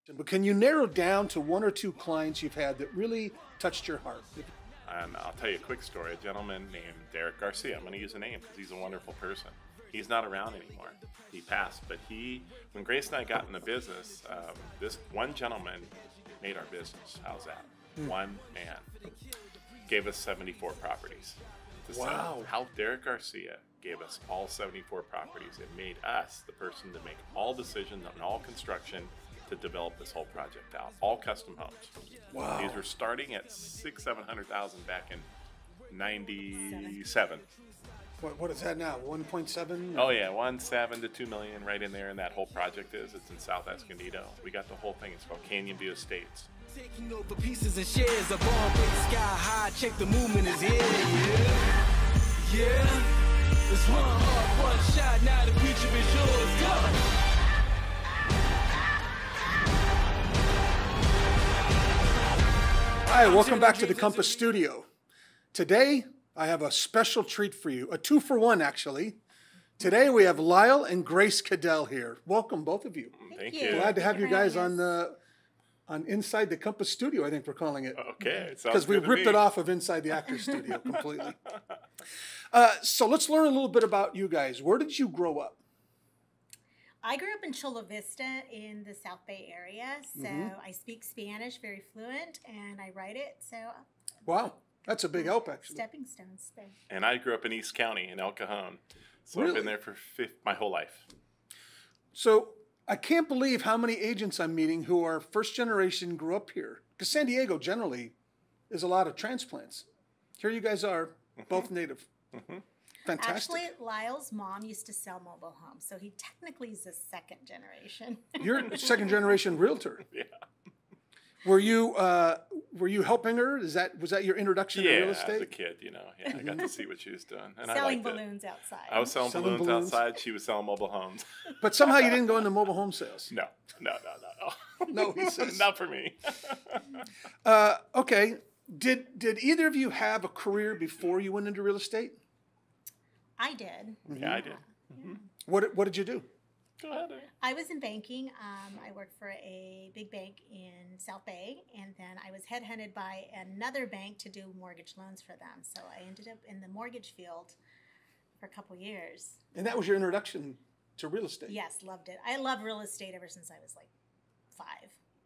But can you narrow down to one or two clients you've had that really touched your heart? And I'll tell you a quick story. A gentleman named Derek Garcia. I'm going to use a name because he's a wonderful person. He's not around anymore. He passed. But when Grace and I got in the business, this one gentleman made our business. How's that? One man gave us 74 properties. Wow. How Derek Garcia gave us all 74 properties. It made us the person to make all decisions on all construction to develop this whole project out. All custom homes. Wow. These were starting at $600,000-700,000 back in '97. What is that now? 1.7? Oh yeah, 1.7 to 2 million right in there, and that whole project is. It's in South Escondido. We got the whole thing. It's called Canyon View Estates. Taking over pieces and shares of all big sky high. Check the movement is here. Yeah. It's one heart, one shot. Now the future is yours. Go. Hi, welcome back to the Compass Studio. Today, I have a special treat for you, a 2-for-1 actually. Today we have Lyle and Grace Caddell here. Welcome, both of you. Thank you. Glad to have you guys on Inside the Compass Studio, I think we're calling it. Okay. Because we ripped it off of Inside the Actors Studio completely. So let's learn a little bit about you guys. Where did you grow up? I grew up in Chula Vista in the South Bay area, so I speak Spanish very fluent, and I write it, so... Wow, that's a big help, actually. Stepping stones there. And I grew up in East County in El Cajon, so Really? I've been there for my whole life. So I can't believe how many agents I'm meeting who are first generation, grew up here. Because San Diego generally is a lot of transplants. Here you guys are, both native. Fantastic. Actually, Lyle's mom used to sell mobile homes, so he technically is a second generation. You're a second generation realtor. Yeah. Were you helping her? Was that your introduction to real estate? Yeah, as a kid, Yeah, I got to see what she was doing. And Selling I liked balloons outside. I was selling balloons outside. She was selling mobile homes. But somehow you didn't go into mobile home sales. No. No, he says. Not for me. Okay. Did either of you have a career before you went into real estate? I did. Yeah, I did. What did you do? Go ahead. I was in banking. I worked for a big bank in South Bay, and then I was headhunted by another bank to do mortgage loans for them. So I ended up in the mortgage field for a couple years. And that was your introduction to real estate? Yes, loved it. I love real estate ever since I was like 5.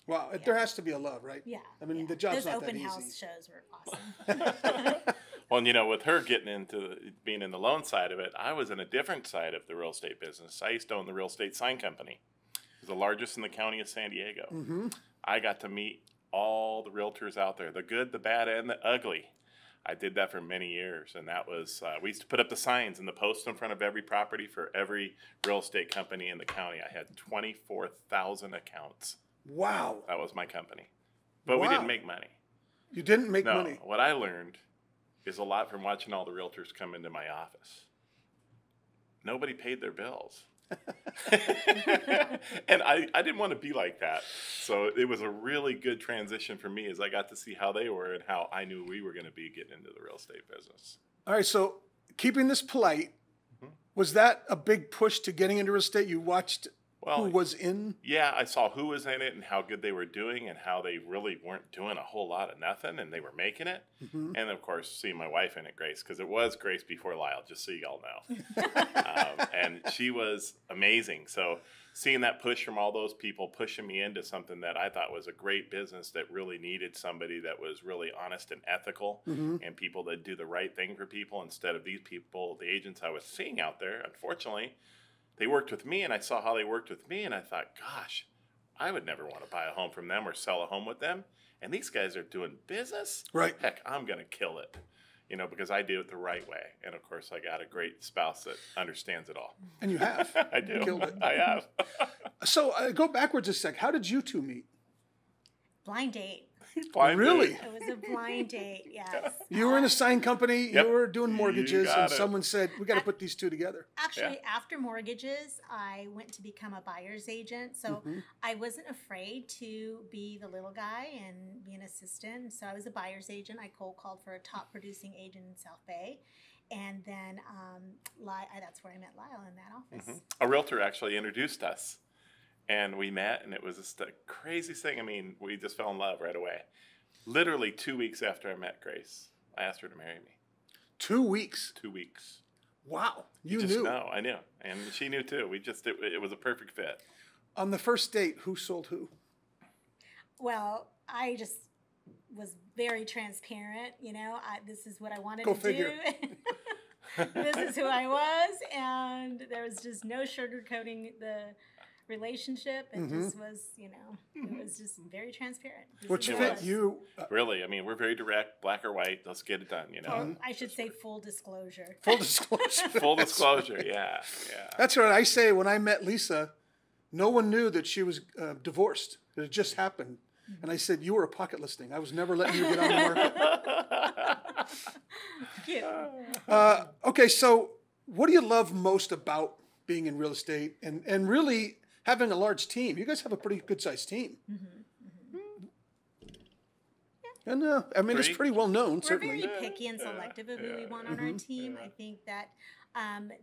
Wow, Yeah. there has to be a love, right? Yeah. I mean, yeah. the job's Those not that open easy. house shows were awesome. Well, with her getting into being in the loan side of it, I was in a different side of the real estate business. I used to own the real estate sign company. It was the largest in the county of San Diego. I got to meet all the realtors out there, the good, the bad, and the ugly. I did that for many years, and that was, we used to put up the signs and the posts in front of every property for every real estate company in the county. I had 24,000 accounts. Wow. That was my company. But we didn't make money. You didn't make No, money? what I learned is a lot from watching all the realtors come into my office. Nobody paid their bills. And I didn't want to be like that. So it was a really good transition for me as I got to see how they were and how I knew we were going to be getting into the real estate business. All right, so keeping this polite, was that a big push to getting into real estate? You watched who was in? Yeah, I saw who was in it and how good they were doing and how they really weren't doing a whole lot of nothing and they were making it. And of course, seeing my wife in it, Grace, because it was Grace before Lyle, just so you all know. And she was amazing. So seeing that push from all those people pushing me into something that I thought was a great business that really needed somebody that was really honest and ethical and people that do the right thing for people instead of these people, the agents I was seeing out there, unfortunately, they worked with me, and I saw how they worked with me, and I thought, gosh, I would never want to buy a home from them or sell a home with them. And these guys are doing business? Right. Heck, I'm going to kill it, because I do it the right way. And, of course, I got a great spouse that understands it all. And you have. I do. Killed it. I have. So go backwards a sec. How did you two meet? Blind date. Blind Really? date. It was a blind date, yes. You were in a sign company, Yep. you were doing mortgages, got and it. someone said, we got to put these two together. Actually, after mortgages, I went to become a buyer's agent. So I wasn't afraid to be the little guy and be an assistant. So I was a buyer's agent. I cold called for a top producing agent in South Bay. And then that's where I met Lyle, in that office. A realtor actually introduced us. And we met, and it was just the craziest thing. I mean, we just fell in love right away. Literally 2 weeks after I met Grace, I asked her to marry me. 2 weeks? 2 weeks. Wow. You just knew. know. I knew. And she knew too. It was a perfect fit. On the first date, who sold who? Well, I just was very transparent. This is what I wanted Go to figure. do. This is who I was, and there was just no sugarcoating the relationship. It just was, it was just very transparent. Which fit you? Really, I mean, we're very direct, black or white. Let's get it done. I should say full disclosure. Full disclosure. Full disclosure. Yeah. That's what I say. When I met Lisa, no one knew that she was divorced. It just happened. And I said, you were a pocket listing. I was never letting you get on the market. Cute. Okay, so what do you love most about being in real estate and really having a large team? You guys have a pretty good-sized team. And I mean, it's pretty well known, certainly. We're very picky and selective of who we want on our team. I think that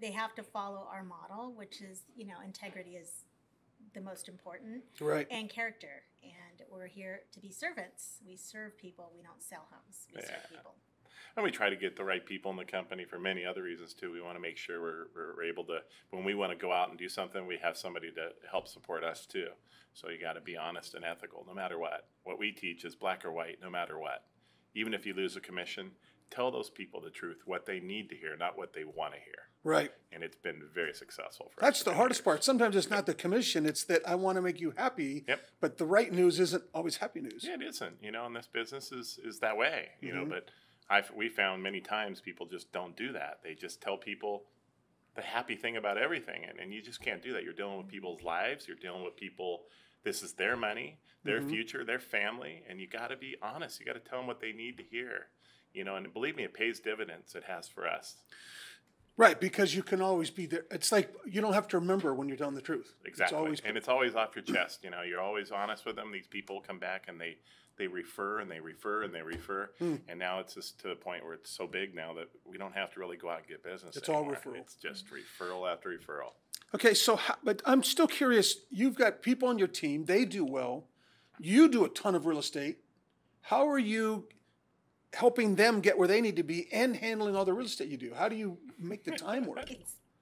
they have to follow our model, which is, integrity is the most important. Right. And character. And we're here to be servants. We serve people. We don't sell homes. We serve people. And we try to get the right people in the company for many other reasons too. We want to make sure we're able to, when we want to go out and do something, we have somebody to help support us too. So you got to be honest and ethical no matter what. What we teach is black or white no matter what. Even if you lose a commission, tell those people the truth, what they need to hear, not what they want to hear. Right. And it's been very successful for us. That's the hardest part. Sometimes it's not the commission, it's that I want to make you happy. Yep. But the right news isn't always happy news. Yeah, it isn't. And this business is that way, but we found many times people just don't do that. They just tell people the happy thing about everything. And you just can't do that. You're dealing with people's lives. You're dealing with people. This is their money, their future, their family. And you got to be honest. You got to tell them what they need to hear. And believe me, it pays dividends. It has for us. Right, because you can always be there. It's like you don't have to remember when you're telling the truth. Exactly. It's always off your chest. You're always honest with them. These people come back and they refer and they refer and they refer. And now it's just to the point where it's so big now that we don't have to really go out and get business anymore. All referral. It's just referral after referral. Okay, but I'm still curious. You've got people on your team. They do well. You do a ton of real estate. How are you helping them get where they need to be and handling all the real estate you do? How do you make the time work?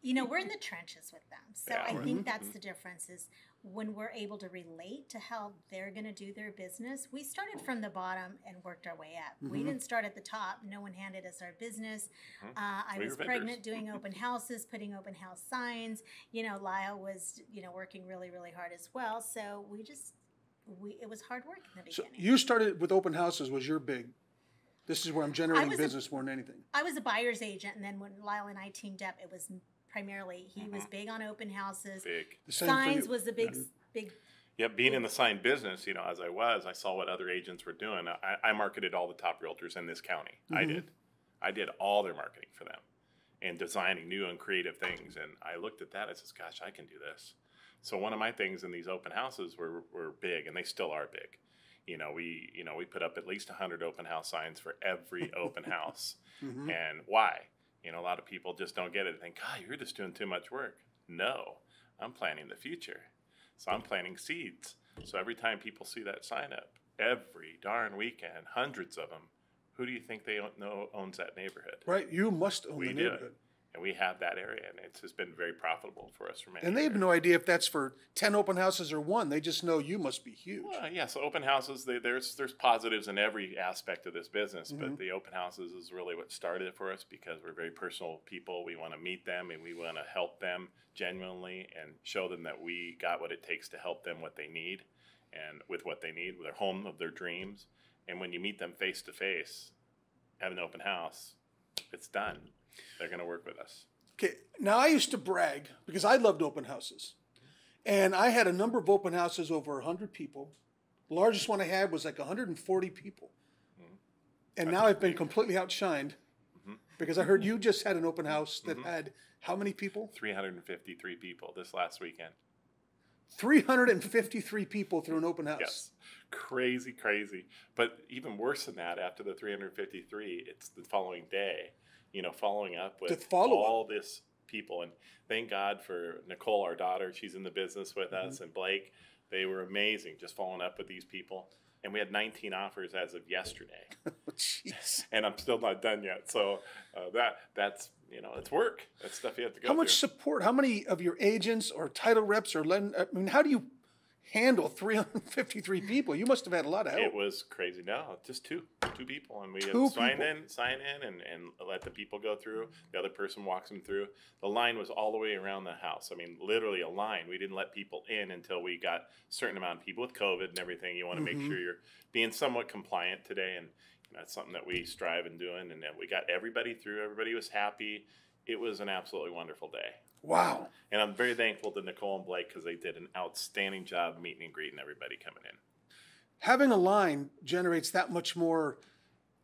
We're in the trenches with them. So I think that's the difference is when we're able to relate to how they're going to do their business. We started from the bottom and worked our way up. We didn't start at the top. No one handed us our business. I was pregnant doing open houses, putting open house signs. Lyle was, working really, really hard as well. So it was hard work in the beginning. So you started with open houses was your big. This is where I'm generating business more than anything. I was a buyer's agent, and then when Lyle and I teamed up, it was primarily he was big on open houses. Big. Signs was the big. Yeah, being in the sign business, as I saw what other agents were doing. I marketed all the top realtors in this county. I did all their marketing for them and designing new and creative things. And I looked at that. I said, gosh, I can do this. So one of my things in these open houses were big, and they still are big. We put up at least 100 open house signs for every open house. And why? A lot of people just don't get it. They think, God, you're just doing too much work. No, I'm planning the future. So I'm planting seeds. So every time people see that sign up, every darn weekend, hundreds of them, who do you think they owns that neighborhood? Right, you must own the neighborhood. And we have that area, and it's just been very profitable for us for many years. And they have no idea if that's for 10 open houses or one. They just know you must be huge. Well, yeah, so open houses, there's positives in every aspect of this business, but the open houses is really what started it for us because we're very personal people. We want to meet them, and we want to help them genuinely and show them that we got what it takes to help them what they need and with what they need, with their home of their dreams. And when you meet them face to face, have an open house, it's done. They're going to work with us. Okay, now I used to brag because I loved open houses. And I had a number of open houses over 100 people. The largest one I had was like 140 people. And now I've been completely outshined because I heard you just had an open house that had how many people? 353 people this last weekend. 353 people through an open house. Yes. Crazy, crazy. But even worse than that, after the 353, it's the following day. Following up with all this people. And thank God for Nicole, our daughter. She's in the business with us, and Blake. They were amazing, just following up with these people. And we had 19 offers as of yesterday. Jeez. And I'm still not done yet. So that's, you know, it's work. That's stuff you have to go How much through. support, how many of your agents or title reps or, how do you handle 353 people? You must have had a lot of help. It was crazy. No, just two people. And we Two sign people. in and let the people go through. The other person walks them through. The line was all the way around the house. I mean, literally a line. We didn't let people in until we got a certain amount of people with COVID and everything. You want to make sure you're being somewhat compliant today. And that's something that we strive in doing. And then we got everybody through. Everybody was happy. It was an absolutely wonderful day. Wow. And I'm very thankful to Nicole and Blake because they did an outstanding job meeting and greeting everybody coming in. Having a line generates that much more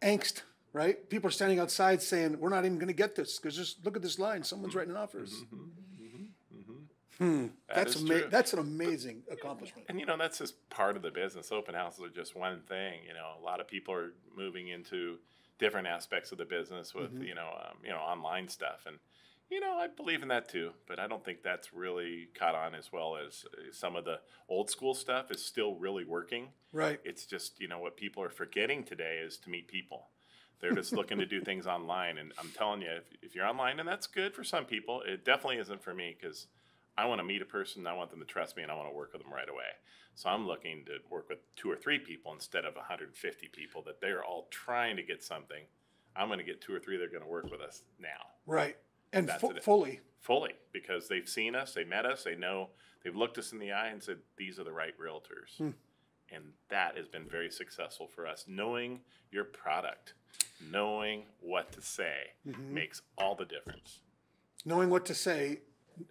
angst, right? People are standing outside saying, we're not even going to get this because just look at this line. Someone's writing offers. That's true. That's an amazing accomplishment. And, you know, that's just part of the business. Open houses are just one thing. You know, a lot of people are moving into different aspects of the business with, you know, online stuff. And, you know, I believe in that too, but I don't think that's really caught on as well as some of the old school stuff is still really working. Right. It's just, you know, what people are forgetting today is to meet people. They're just looking to do things online. And I'm telling you, if you're online, and that's good for some people, it definitely isn't for me because I want to meet a person, I want them to trust me, and I want to work with them right away. So I'm looking to work with 2 or 3 people instead of 150 people that they're all trying to get something. I'm going to get 2 or 3 that are going to work with us now. Right. And That's it. fully. Fully, because they've seen us, they met us, they know, they've looked us in the eye and said, these are the right realtors. And that has been very successful for us. Knowing your product, knowing what to say makes all the difference. Knowing what to say,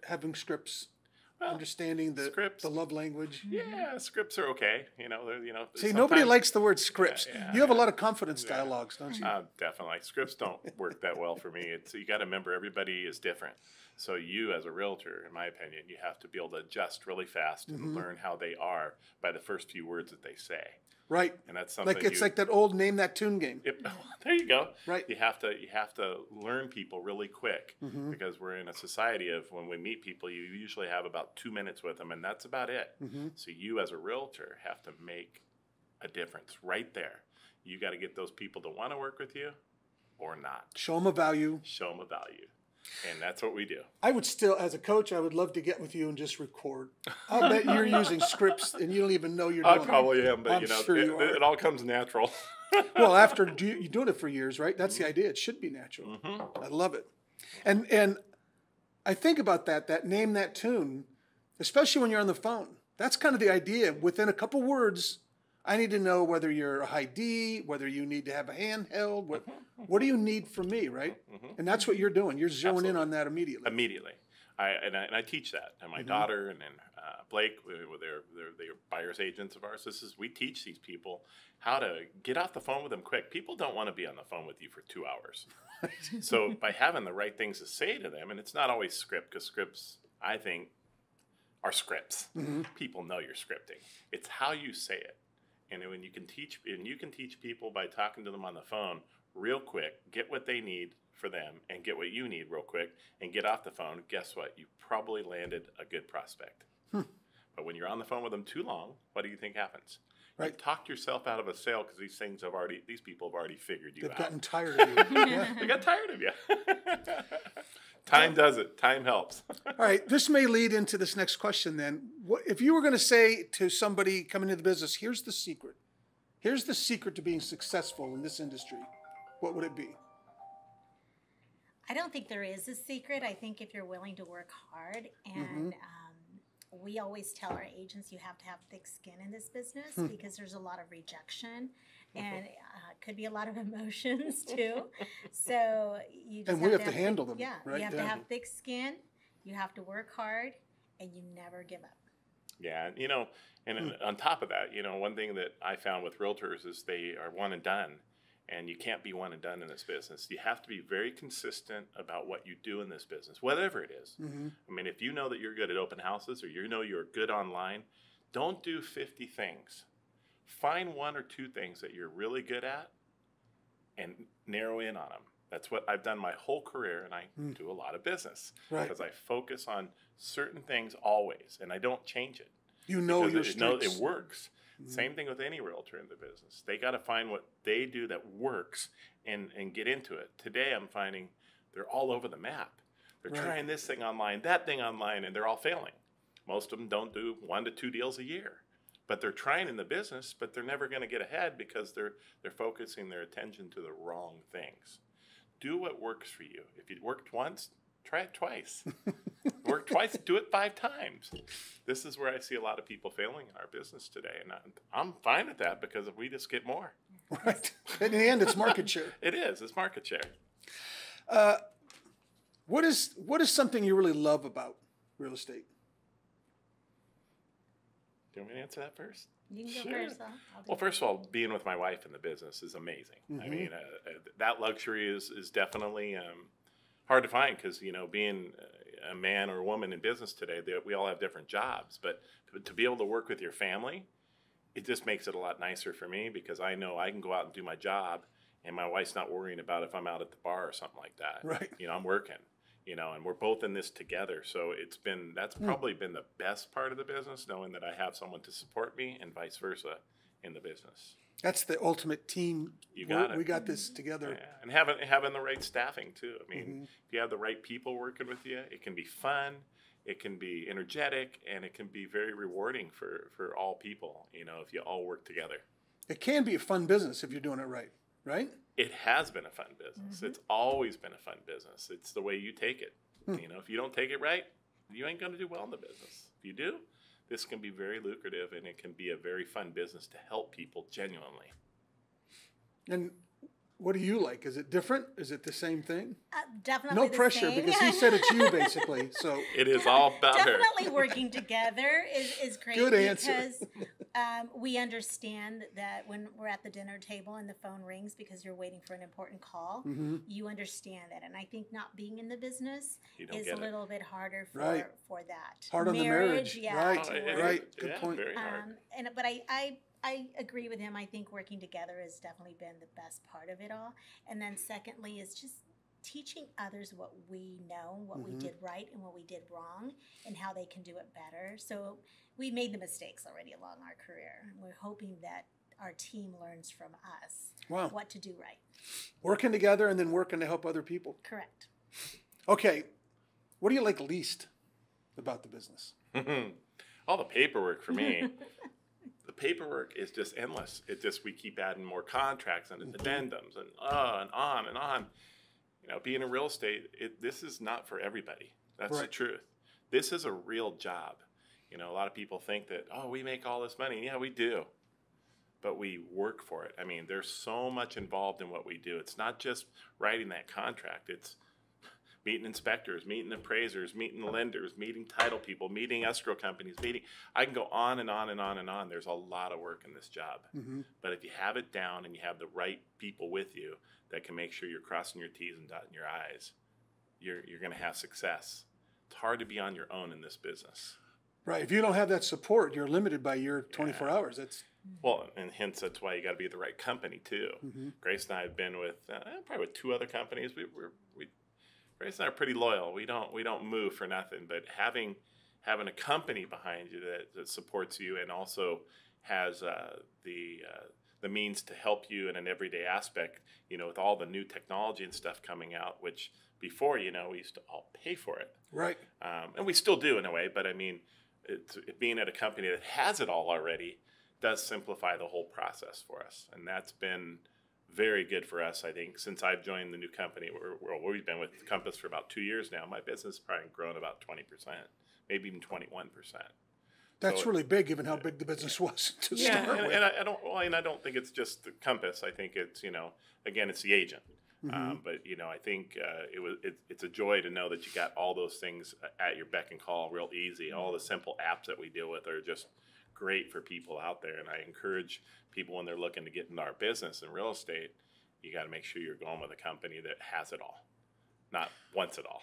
having scripts, Well, understanding scripts. the love language. Yeah, scripts are okay. You know, See, nobody likes the word scripts. Yeah, you have a lot of confidence dialogues, don't you? Definitely. Scripts don't work that well for me. It's you got to remember everybody is different. So you, as a realtor, in my opinion, you have to be able to adjust really fast and learn how they are by the first few words that they say. Right. And that's something It's like that old name that tune game. There you go. Right. You have to learn people really quick because we're in a society of when we meet people, you usually have about 2 minutes with them, and that's about it. So you, as a realtor, have to make a difference right there. You got to get those people to want to work with you or not. Show them a value. Show them a value. And that's what we do. I would still, as a coach, I would love to get with you and just record. I'll bet you're using scripts and you don't even know you're doing it. I probably am, but I'm sure you are. it all comes natural. Well, after you're doing it for years, right? That's the idea. It should be natural. I love it. And I think about that name, that tune, especially when you're on the phone. That's kind of the idea. Within a couple words, I need to know whether you're a high D, whether you need to have a handheld. What do you need from me, right? And that's what you're doing. You're zeroing in on that immediately. Immediately. I teach that. And my daughter and then Blake, they're buyer's agents of ours. We teach these people how to get off the phone with them quick. People don't want to be on the phone with you for 2 hours. So by having the right things to say to them, and it's not always script, because scripts, I think, are scripts. People know you're scripting. It's how you say it. And when you can teach people by talking to them on the phone real quick, get what they need for them and get what you need real quick and get off the phone, guess what? You probably landed a good prospect. But when you're on the phone with them too long, what do you think happens? Right. You talked yourself out of a sale because these people have already figured you They've out. gotten tired of you. Yeah. They got tired of you. Time does it. Time helps. All right, this may lead into this next question then. If you were going to say to somebody coming into the business, here's the secret. Here's the secret to being successful in this industry. What would it be? I don't think there is a secret. I think if you're willing to work hard and we always tell our agents you have to have thick skin in this business because there's a lot of rejection and could be a lot of emotions too. So you just we have to handle them. Yeah, right? you have to have thick skin. You have to work hard, and you never give up. Yeah, and on top of that, one thing that I found with realtors is they are one and done. And you can't be one and done in this business. You have to be very consistent about what you do in this business, whatever it is. I mean, if you know that you're good at open houses or you know you're good online, don't do 50 things. Find 1 or 2 things that you're really good at and narrow in on them. That's what I've done my whole career, and I do a lot of business because I focus on certain things always, and I don't change it. You know your strengths. It works. Same thing with any realtor in the business. They got to find what they do that works and get into it. Today, I'm finding they're all over the map. They're trying this thing online, that thing online, and they're all failing. Most of them don't do 1 to 2 deals a year. But they're trying in the business, but they're never going to get ahead because they're focusing their attention to the wrong things. Do what works for you. If it worked once, try it twice. Work twice, do it 5 times. This is where I see a lot of people failing in our business today, and I'm fine with that because we just get more. Right. In the end, it's market share. It is. It's market share. What is something you really love about real estate? Do you want me to answer that first? You can go first. Well, first of all, being with my wife in the business is amazing. I mean, that luxury is definitely hard to find because, being a man or a woman in business today, we all have different jobs. But to be able to work with your family, it just makes it a lot nicer for me because I know I can go out and do my job and my wife's not worrying about if I'm out at the bar or something like that. Right. I'm working. And we're both in this together. So that's probably been the best part of the business, knowing that I have someone to support me and vice versa in the business. That's the ultimate team. You got it. We got this together. Yeah. And having the right staffing too. I mean, if you have the right people working with you, it can be fun, it can be energetic, and it can be very rewarding for all people, if you all work together. It can be a fun business if you're doing it right, right? It has been a fun business. It's always been a fun business. It's the way you take it. If you don't take it right, you ain't going to do well in the business. If you do, this can be very lucrative, and it can be a very fun business to help people genuinely. And what do you like? Is it different? Is it the same thing? Definitely no pressure, because he said it's you, basically. So it is all about definitely working together is great. Good answer. Because we understand that when we're at the dinner table and the phone rings because you're waiting for an important call, you understand that. And I think not being in the business is a little bit harder for that. Hard on the marriage. Yeah, right. Good point. Very hard. But I agree with him. I think working together has definitely been the best part of it all. And then secondly is just teaching others what we know, what we did right and what we did wrong, and how they can do it better. So we made the mistakes already along our career. We're hoping that our team learns from us what to do right. Working together and then working to help other people. Correct. Okay. What do you like least about the business? All the paperwork for me. The paperwork is just endless. We keep adding more contracts and addendums and on and on. Being in real estate, this is not for everybody. That's the truth. This is a real job. A lot of people think that, we make all this money. Yeah, we do. But we work for it. I mean, there's so much involved in what we do. It's not just writing that contract. It's meeting inspectors, meeting appraisers, meeting lenders, meeting title people, meeting escrow companies, I can go on and on and on and on. There's a lot of work in this job. But if you have it down and you have the right people with you that can make sure you're crossing your T's and dotting your I's, you're going to have success. It's hard to be on your own in this business. Right. If you don't have that support, you're limited by your 24 hours. Well, and hence that's why you got to be the right company too. Grace and I have been with probably with 2 other companies. Grace and I are pretty loyal. We don't move for nothing. But having a company behind you that supports you and also has the means to help you in an everyday aspect, with all the new technology and stuff coming out, which before, we used to all pay for it. Right. And we still do in a way, but I mean, being at a company that has it all already does simplify the whole process for us. And that's been very good for us, I think, since I've joined the new company. We've been with Compass for about 2 years now. My business has probably grown about 20%, maybe even 21%. That's really big, given how big the business was to start with. And I don't think it's just the Compass. I think it's again, it's the agent. But I think it's a joy to know that you got all those things at your beck and call, real easy. All the simple apps that we deal with are just great for people out there, and I encourage people when they're looking to get into our business in real estate, you got to make sure you're going with a company that has it all, not wants it all.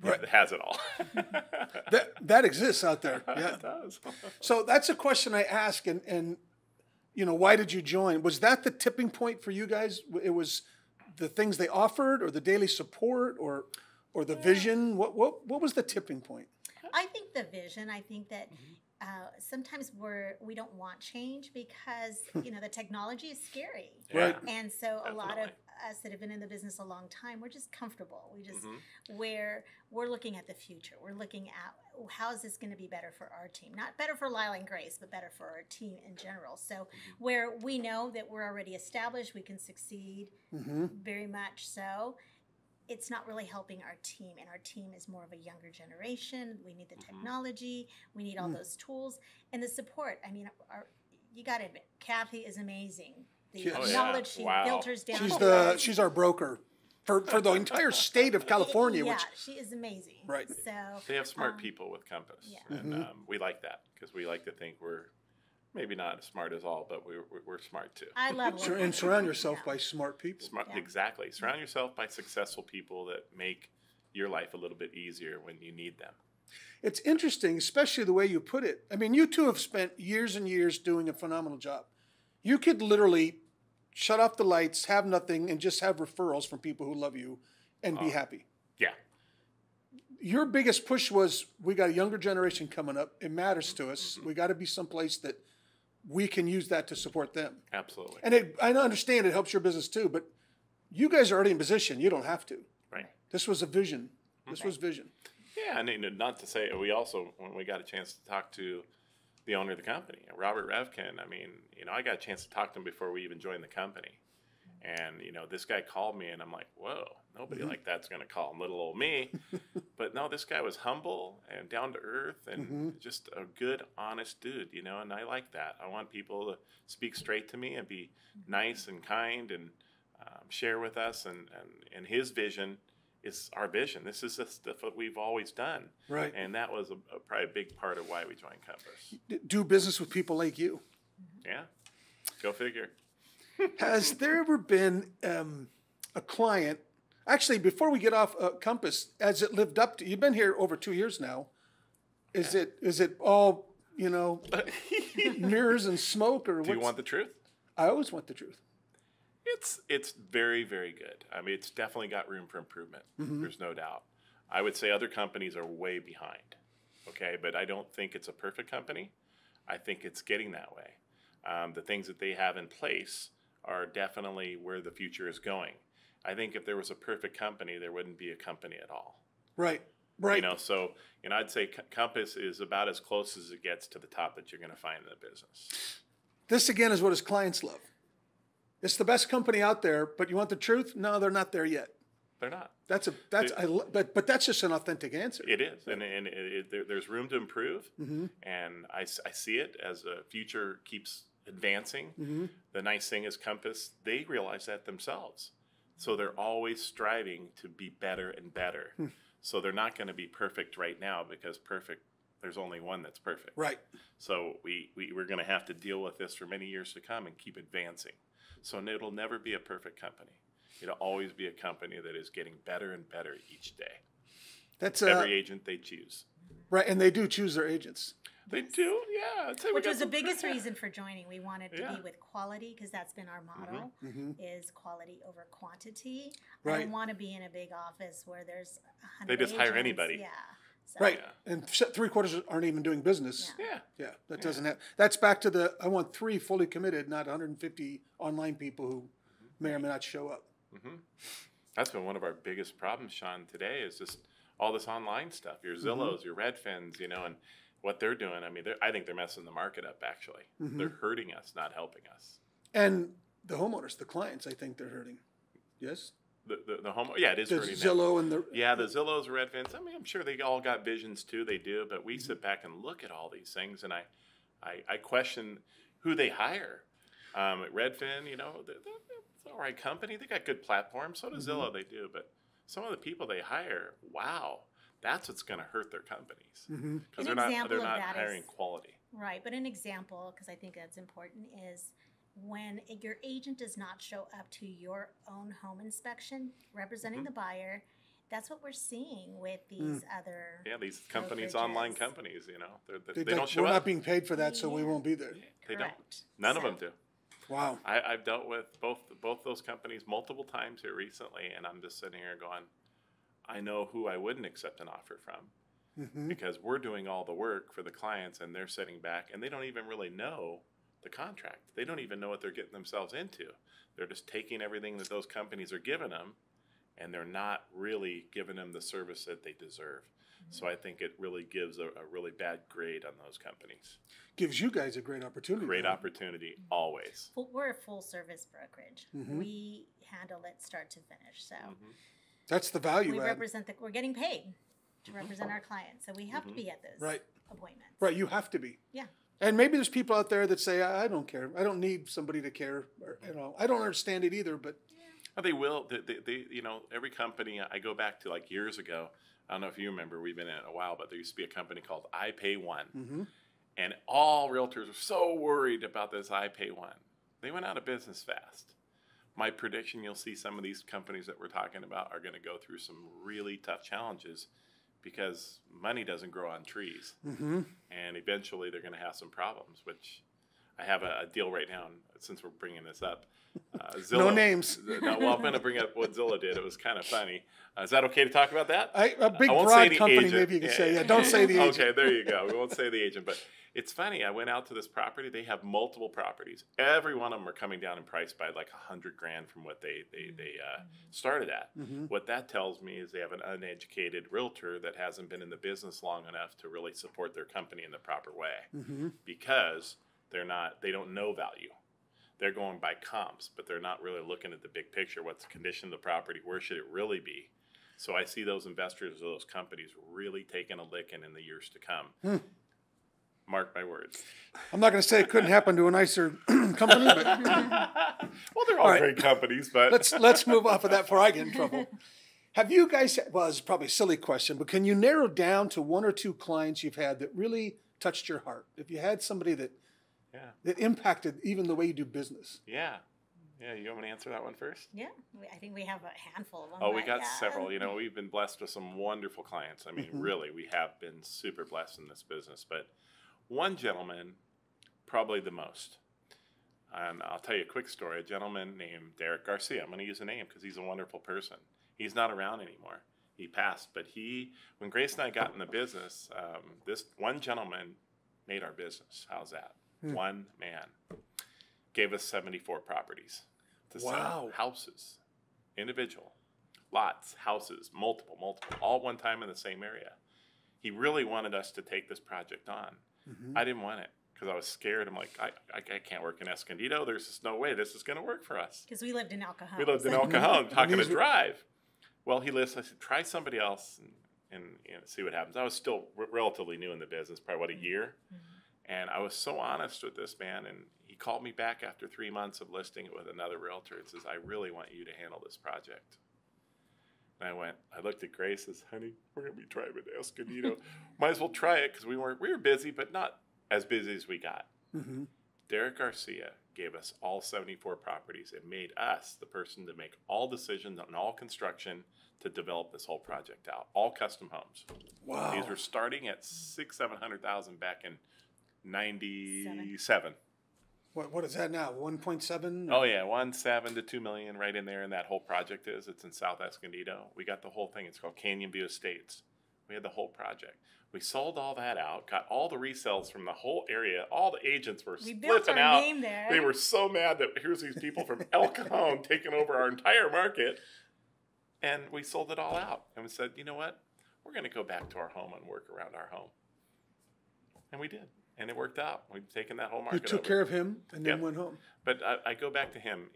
It has it all. that exists out there. Yeah, it does. So that's a question I ask, and why did you join? Was that the tipping point for you guys? It was the things they offered, or the daily support, or the vision? What was the tipping point? I think the vision. I think that sometimes we don't want change because the technology is scary, Right. and so a lot of Definitely. us that have been in the business a long time, we're just comfortable. We just we're looking at the future. We're looking at how is this going to be better for our team, not better for Lyle and Grace, but better for our team in general. So where we know that we're already established, we can succeed very much so. It's not really helping our team, and our team is more of a younger generation. We need the technology, we need all those tools, and the support. I mean, you got to admit, Kathy is amazing. The knowledge she filters down. She's our broker for the entire state of California. Yeah, which, she is amazing. Right. So They have smart people with Compass, and we like that because we like to think we're maybe not as smart as all, but we're smart too. I love it. and surround yourself by smart people. Exactly. Surround yourself by successful people that make your life a little bit easier when you need them. It's interesting, especially the way you put it. I mean, you two have spent years and years doing a phenomenal job. You could literally shut off the lights, have nothing, and just have referrals from people who love you and be happy. Yeah. Your biggest push was, we got a younger generation coming up. It matters to us. We got to be someplace that we can use that to support them. Absolutely. And I understand it helps your business too, but you guys are already in position. You don't have to. Right. This was a vision. This was vision. Yeah, and not to say, we also, when we got a chance to talk to the owner of the company, Robert Revkin, I mean, I got a chance to talk to him before we even joined the company. And, this guy called me, and I'm like, whoa, nobody like that's going to call him little old me. But no, this guy was humble and down to earth and just a good, honest dude, and I like that. I want people to speak straight to me and be nice and kind and share with us. And his vision is our vision. This is the stuff that we've always done. Right. And that was probably a big part of why we joined Compass. Do business with people like you. Yeah, go figure. Has there ever been a client, actually, before we get off Compass, has it lived up to, you've been here over 2 years now, is it all, mirrors and smoke, or Do you want the truth? I always want the truth. It's very, very good. I mean, it's definitely got room for improvement. There's no doubt. I would say other companies are way behind, okay? But I don't think it's a perfect company. I think it's getting that way. The things that they have in place are definitely where the future is going. I think if there was a perfect company, there wouldn't be a company at all. Right. So I'd say Compass is about as close as it gets to the top that you're going to find in the business. This, again, is what his clients love. It's the best company out there, but you want the truth? No, they're not there yet. They're not. But that's just an authentic answer. It is, and there's room to improve, and I see it as the future keeps advancing. The nice thing is Compass, they realize that themselves, so they're always striving to be better and better. So they're not going to be perfect right now, because there's only one that's perfect. Right. So we're going to have to deal with this for many years to come and keep advancing. So it'll never be a perfect company. It'll always be a company that is getting better and better each day. That's every agent they choose. Right, and they do choose their agents. They do, yeah. I'd say which was the biggest reason for joining. We wanted to be with quality, because that's been our motto, is quality over quantity. Right. I don't want to be in a big office where there's 100 They just hire agents. anybody. Yeah. So. Right, and 3/4 aren't even doing business. Yeah. That doesn't have. That's back to I want 3 fully committed, not 150 online people who may or may not show up. That's been one of our biggest problems, Sean, today, is just all this online stuff. Your Zillows, your Redfins, and what they're doing. I mean, I think they're messing the market up, actually. They're hurting us, not helping us. And the homeowners, the clients, I think they're hurting. Yes? The home, it is hurting Zillow them. and the the Zillows, Redfins. I mean, I'm sure they all got visions too. They do, but we sit back and look at all these things, and I question who they hire. Redfin, it's all right company. They got good platforms. So does Zillow. They do, but some of the people they hire, wow, that's what's going to hurt their companies, because they're not hiring quality. Right, but an example, because I think that's important, is when your agent does not show up to your own home inspection representing the buyer. That's what we're seeing with these other these companies, brokerages. Online companies, they don't show up. We're not being paid for that, so we won't be there. They Correct. don't. None of them do. Wow. I've dealt with both those companies multiple times here recently, and I'm just sitting here going, I know who I wouldn't accept an offer from, because we're doing all the work for the clients, and they're sitting back, and they don't even really know the contract. They don't even know what they're getting themselves into. They're just taking everything that those companies are giving them, and they're not really giving them the service that they deserve. So I think it really gives a really bad grade on those companies. Gives you guys a great opportunity. Great opportunity, always. We're a full service brokerage. We handle it start to finish. So that's the value we add. we're getting paid to represent our clients. So we have to be at those appointments. Right, you have to be. Yeah. And maybe there's people out there that say, I don't care. I don't need somebody to care. Or, I don't understand it either, but. Oh, they will. They, every company, I go back to like years ago. I don't know if you remember, we've been in it a while, but there used to be a company called I Pay One. And all realtors were so worried about this I Pay One. They went out of business fast. My prediction, you'll see some of these companies that we're talking about are going to go through some really tough challenges because money doesn't grow on trees. And eventually they're going to have some problems, which I have a deal right now, and since we're bringing this up. Zillow, no names. Well, I'm going to bring up what Zillow did. It was kind of funny. Is that okay to talk about that? A big broad company, agent. maybe you can say. Yeah, don't say the agent. Okay, there you go. We won't say the agent. But it's funny. I went out to this property. They have multiple properties. Every one of them are coming down in price by like $100,000 from what they started at. What that tells me is they have an uneducated realtor that hasn't been in the business long enough to really support their company in the proper way, because they don't know value. They're going by comps, but they're not really looking at the big picture. What's the condition of the property? Where should it really be? So I see those investors, those companies really taking a licking in the years to come. Mark my words. I'm not going to say it couldn't happen to a nicer company, but well, they're all great companies. But let's move off of that before I get in trouble. Have you guys? Well, it's probably a silly question, but can you narrow down to one or two clients you've had that really touched your heart? If you had somebody that impacted even the way you do business. Yeah, you want me to answer that one first? Yeah, I think we have a handful of them. Oh, we got several. We've been blessed with some wonderful clients. I mean, really, we have been super blessed in this business. But one gentleman, probably the most. And I'll tell you a quick story. A gentleman named Derek Garcia. I'm going to use a name because he's a wonderful person. He's not around anymore. He passed. But when Grace and I got in the business, this one gentleman made our business. How's that? One man gave us 74 properties to sell. Houses, individual, lots, houses, multiple, all one time in the same area. He really wanted us to take this project on. I didn't want it because I was scared. I'm like, I can't work in Escondido. There's just no way this is going to work for us. Because we lived in El Cajon. We lived in El Cajon, talking to drive. Well, he listened. I said, try somebody else and see what happens. I was still relatively new in the business, probably a year. And I was so honest with this man, and he called me back after 3 months of listing it with another realtor and says, I really want you to handle this project. And I looked at Grace and said, honey, we're going to be driving to Escondido. Might as well try it because we were busy, but not as busy as we got. Derek Garcia gave us all 74 properties and made us the person to make all decisions on all construction to develop this whole project out. All custom homes. Wow. These were starting at $600,000-700,000 back in 97. What is that now? 1.7? Oh yeah, 1.7 to 2 million, right in there. And that whole project it's in South Escondido. We got the whole thing. It's called Canyon View Estates. We had the whole project. We sold all that out, got all the resales from the whole area. All the agents were flipping out. Name there. They were so mad that here's these people from El Cajon taking over our entire market. And we sold it all out. And we said, you know what? We're going to go back to our home and work around our home. And we did. And it worked out. We've taken that whole market You took care of him and then went home. But I go back to him.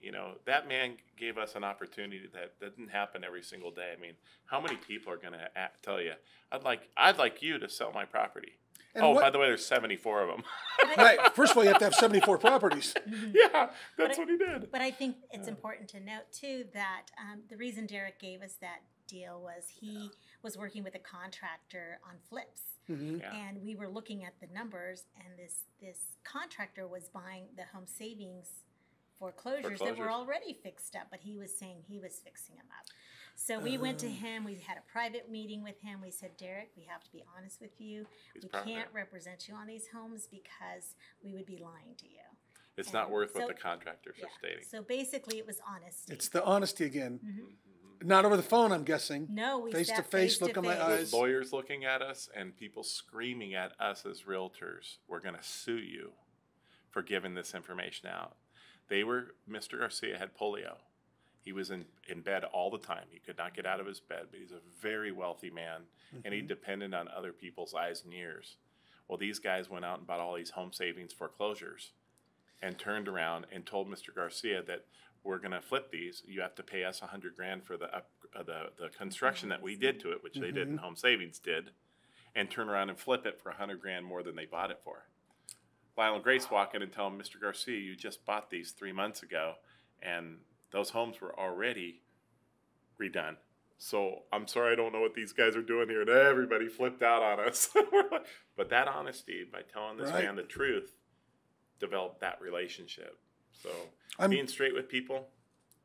That man gave us an opportunity that didn't happen every single day. I mean, how many people are going to tell you, I'd like you to sell my property. And by the way, there's 74 of them. Right. First of all, you have to have 74 properties. Yeah, that's what he did. But I think it's important to note, too, that the reason Derek gave us that deal was he was working with a contractor on flips. And we were looking at the numbers, and this contractor was buying the home savings foreclosures that were already fixed up, but he was saying he was fixing them up. So we went to him. We had a private meeting with him. We said, Derek, we have to be honest with you. We can't represent you on these homes because we would be lying to you. It's not worth what so- the contractors Yeah. are stating. So basically, it was honesty. It's the honesty again. Mm-hmm. Not over the phone, I'm guessing. No, we Face to sat face, look in my face-to-face. eyes. Lawyers looking at us and people screaming at us as realtors, we're going to sue you for giving this information out. Mr. Garcia had polio. He was in bed all the time. He could not get out of his bed, but he's a very wealthy man, and he depended on other people's eyes and ears. Well, these guys went out and bought all these home savings foreclosures and turned around and told Mr. Garcia that we're going to flip these. You have to pay us $100,000 for the construction that we did to it, which they didn't. Home Savings did, and turn around and flip it for $100,000 more than they bought it for. Lyle and Grace walk in and tell him, Mr. Garcia, you just bought these 3 months ago, and those homes were already redone. So I'm sorry, I don't know what these guys are doing here. And everybody flipped out on us. But that honesty, by telling this man the truth, developed that relationship. So being straight with people,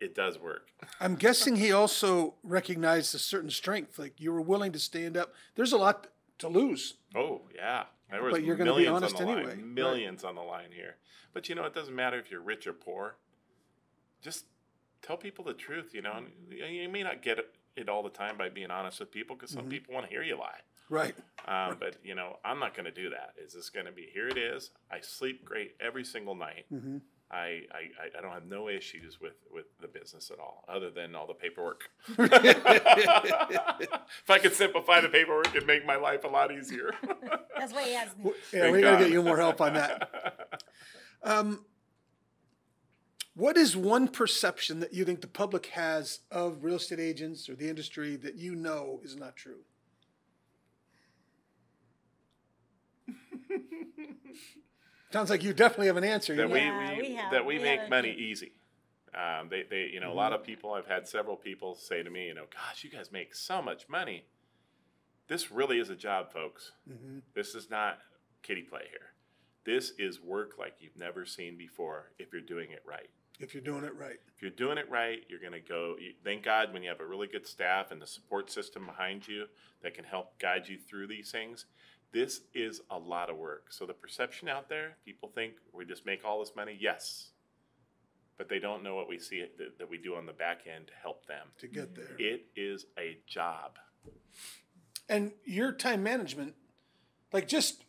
it does work. I'm guessing he also recognized a certain strength. Like you were willing to stand up. There's a lot to lose. Oh, yeah. There was But you're going to be millions honest on the anyway. line. Millions on the line here. But, you know, it doesn't matter if you're rich or poor. Just tell people the truth, you know. And you may not get it all the time by being honest with people because some people want to hear you lie. Right. But, you know, I'm not going to do that. It's just going to be, here it is. I sleep great every single night. I don't have no issues with the business at all, other than all the paperwork. If I could simplify the paperwork, it'd make my life a lot easier. That's what he has me. Yeah, we got to get you more help on that. What is one perception that you think the public has of real estate agents or the industry that you know is not true? Sounds like you definitely have an answer. That we we make have money easy. They you know, a lot of people, I've had several people say to me, you know, gosh, you guys make so much money. This really is a job, folks. This is not kiddie play here. This is work like you've never seen before if you're doing it right. If you're doing it right. If you're doing it right, you're going to go. Thank God when you have a really good staff and the support system behind you that can help guide you through these things. This is a lot of work. So the perception out there, people think we just make all this money. Yes. But they don't know what we see that we do on the back end to help them. To get there. It is a job. And your time management, like just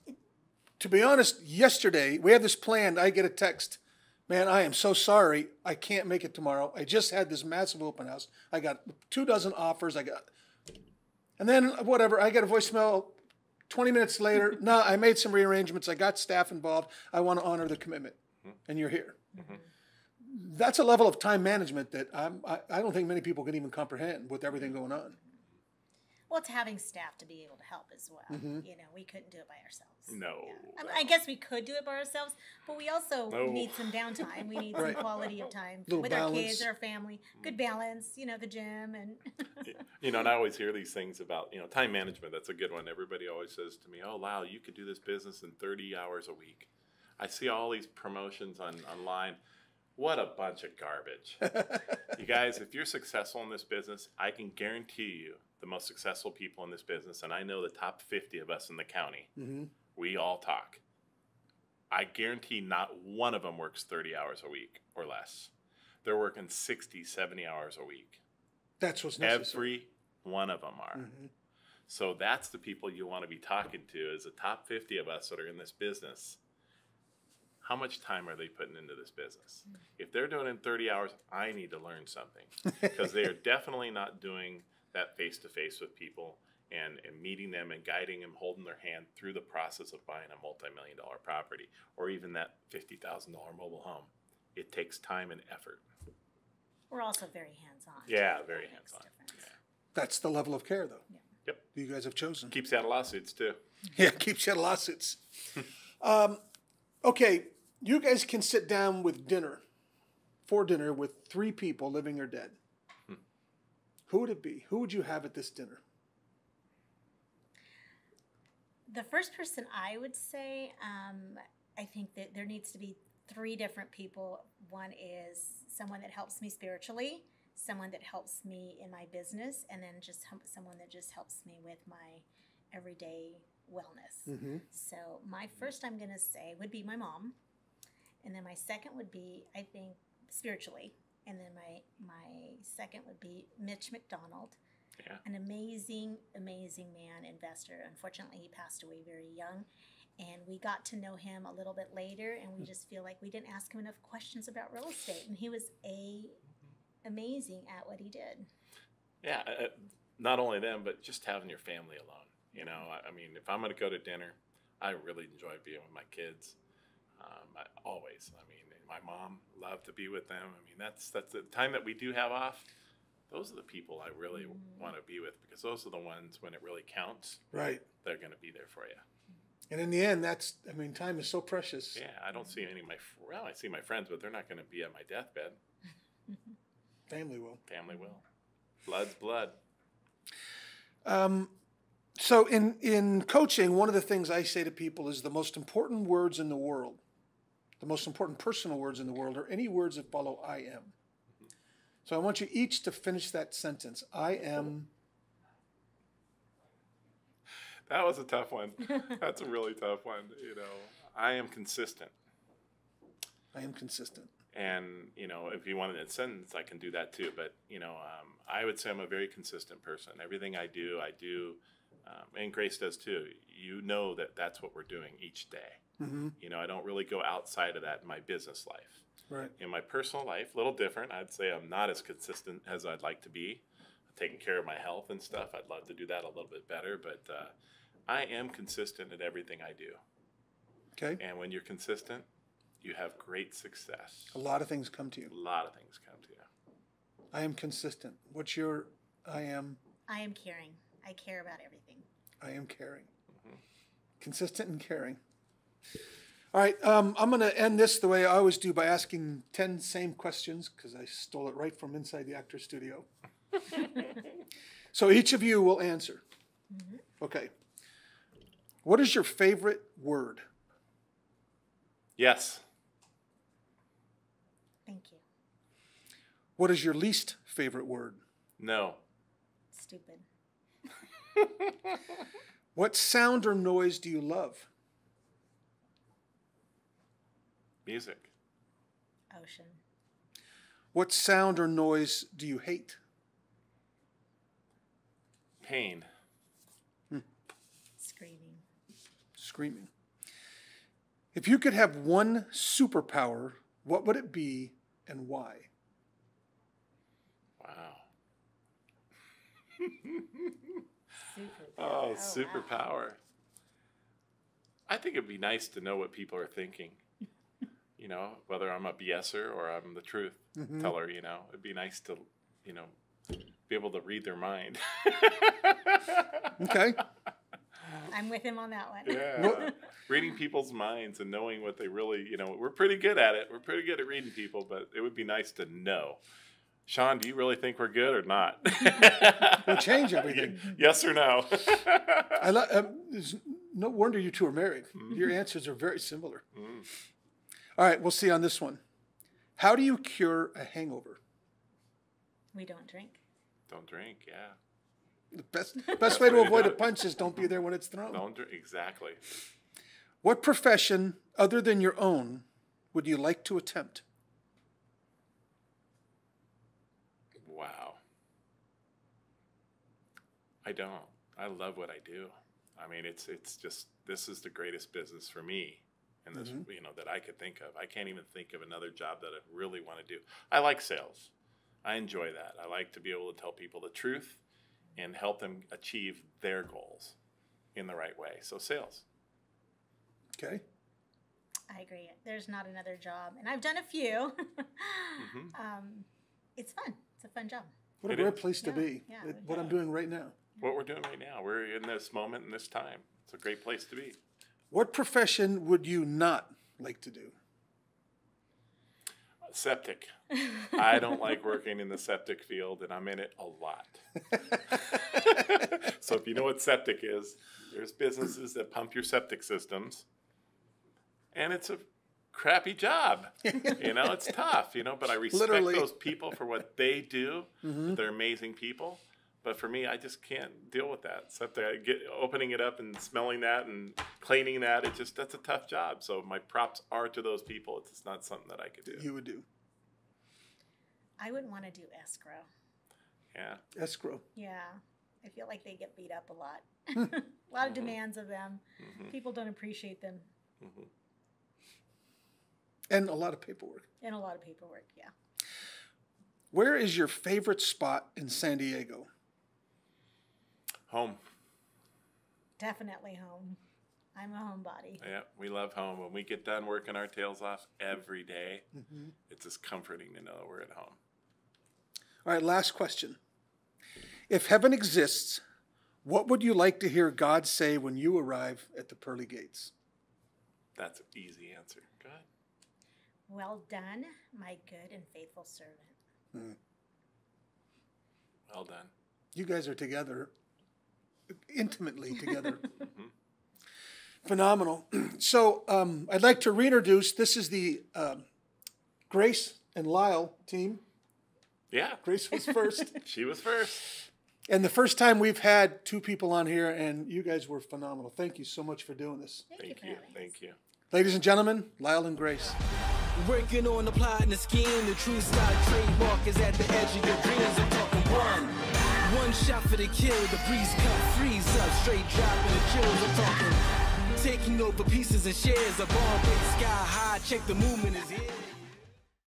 to be honest, yesterday we had this planned. I get a text, man, I am so sorry. I can't make it tomorrow. I just had this massive open house. I got 24 offers. And then whatever, I get a voicemail 20 minutes later. No, I made some rearrangements. I got staff involved. I want to honor the commitment. And you're here. That's a level of time management that I don't think many people can even comprehend with everything going on. Well, it's having staff to be able to help as well. You know, we couldn't do it by ourselves. No. Yeah. I guess we could do it by ourselves, but we also need some downtime. We need some quality of time Little with balance. our kids, our family. Good balance, you know, the gym and. You know, and I always hear these things about, you know, time management. That's a good one. Everybody always says to me, oh, Lyle, you could do this business in 30 hours a week. I see all these promotions online. What a bunch of garbage. You guys, if you're successful in this business, I can guarantee you the most successful people in this business, and I know the top 50 of us in the county, we all talk. I guarantee not one of them works 30 hours a week or less. They're working 60, 70 hours a week. That's what's necessary. Every one of them are. So that's the people you want to be talking to is the top 50 of us that are in this business. How much time are they putting into this business? If they're doing it in 30 hours, I need to learn something because they are definitely not doing that face-to-face with people and meeting them and guiding them, holding their hand through the process of buying a multi-million-dollar property or even that $50,000 mobile home. It takes time and effort. We're also very hands-on. Yeah, very hands-on. Yeah. That's the level of care, though. Yep. You guys have chosen. Keeps you out of lawsuits, too. Yeah, keeps you out of lawsuits. Okay, you guys can sit down for dinner with 3 people, living or dead. Who would it be? Who would you have at this dinner? The first person I would say, I think that there needs to be 3 different people. One is someone that helps me spiritually, someone that helps me in my business, and then just someone that just helps me with my everyday wellness. So my first I'm going to say would be my mom. And then my second would be, I think, spiritually. And then my second would be Mitch McDonald. Yeah. An amazing, amazing man, investor. Unfortunately, he passed away very young. And we got to know him a little bit later, and we just feel like we didn't ask him enough questions about real estate. And he was amazing at what he did. Yeah, not only them, but just having your family alone. You know, I mean, if I'm going to go to dinner, I really enjoy being with my kids. Always. I mean, my mom loved to be with them. I mean, that's the time that we do have off. Those are the people I really want to be with, because those are the ones when it really counts. Right. They're going to be there for you. And in the end, time is so precious. Yeah, I don't see any of I see my friends, but they're not going to be at my deathbed. Family will. Family will. Blood's blood. So in coaching, one of the things I say to people is the most important words in the world, the most important personal words in the world, are any words that follow I am. So I want you each to finish that sentence. I am. That was a tough one. That's a really tough one. You know, I am consistent. I am consistent. And, you know, if you want it in a sentence, I can do that too. But, you know, I would say I'm a very consistent person. Everything I do, and Grace does too. You know that that's what we're doing each day. Mm-hmm. You know, I don't really go outside of that in my business life. Right. In my personal life, a little different. I'd say I'm not as consistent as I'd like to be. Taking care of my health and stuff, I'd love to do that a little bit better. But I am consistent in everything I do. Okay. And when you're consistent, you have great success. A lot of things come to you. A lot of things come to you. I am consistent. What's your I am? I am caring. I care about everything. I am caring. Mm-hmm. Consistent and caring. All right. I'm going to end this the way I always do, by asking 10 same questions, because I stole it right from inside the actor's studio. So each of you will answer. Mm-hmm. Okay. What is your favorite word? Yes. Thank you. What is your least favorite word? No. Stupid. What sound or noise do you love? Music. Ocean. What sound or noise do you hate? Pain. Screaming. Screaming. If you could have one superpower, what would it be and why? Wow. Superpower. Oh, Wow. superpower. I think it'd be nice to know what people are thinking. You know, whether I'm a BSer or I'm the truth teller, you know. It'd be nice to, you know, be able to read their mind. Okay. I'm with him on that one. Yeah. Reading people's minds and knowing what they really, you know, we're pretty good at it. We're pretty good at reading people, but it would be nice to know. Sean, do you really think we're good or not? We'll change everything. Yes or no? There's no wonder you two are married. Mm-hmm. Your answers are very similar. Mm. All right, we'll see on this one. How do you cure a hangover? We don't drink. Don't drink, yeah. The best way to avoid a punch is don't be there when it's thrown. Don't drink, exactly. What profession, other than your own, would you like to attempt? Wow. I don't. I love what I do. I mean, it's just, this is the greatest business for me. And this, you know, that I could think of. I can't even think of another job that I really want to do. I like sales. I enjoy that. I like to be able to tell people the truth and help them achieve their goals in the right way. So sales. Okay. I agree. There's not another job. And I've done a few. It's fun. It's a fun job. What a great place to be. Yeah, what I'm doing right now. What we're doing right now. We're in this moment and this time. It's a great place to be. What profession would you not like to do? Septic. I don't like working in the septic field, and I'm in it a lot. So if you know what septic is, there's businesses that pump your septic systems, and it's a crappy job. You know, it's tough, you know, but I respect those people for what they do. They're amazing people. But for me, I just can't deal with that. Except opening it up and smelling that and cleaning that, that's a tough job. So my props are to those people. It's just not something that I could do. You would do. I wouldn't want to do escrow. Yeah. Escrow. Yeah. I feel like they get beat up a lot. A lot of demands of them. People don't appreciate them. And a lot of paperwork. And a lot of paperwork, yeah. Where is your favorite spot in San Diego? Home. Definitely home. I'm a homebody. Yeah, we love home. When we get done working our tails off every day, it's just comforting to know we're at home. All right, last question. If heaven exists, what would you like to hear God say when you arrive at the pearly gates? That's an easy answer. Go ahead. Well done, my good and faithful servant. Well done. You guys are together, intimately together. Phenomenal. So I'd like to reintroduce, this is the Grace and Lyle team. Yeah. Grace was first. She was first. And the first time we've had two people on here, and you guys were phenomenal. Thank you so much for doing this. Thank you. Thank you. Ladies and gentlemen, Lyle and Grace. Working on the plot and the scheme. The true style trademark is at the edge of your dreams. I'm talking one shot for the kill. The breeze cut, freeze up, straight dropping the chills. I'm talking taking over pieces and shares. A bomb big sky high. Check the movement is here.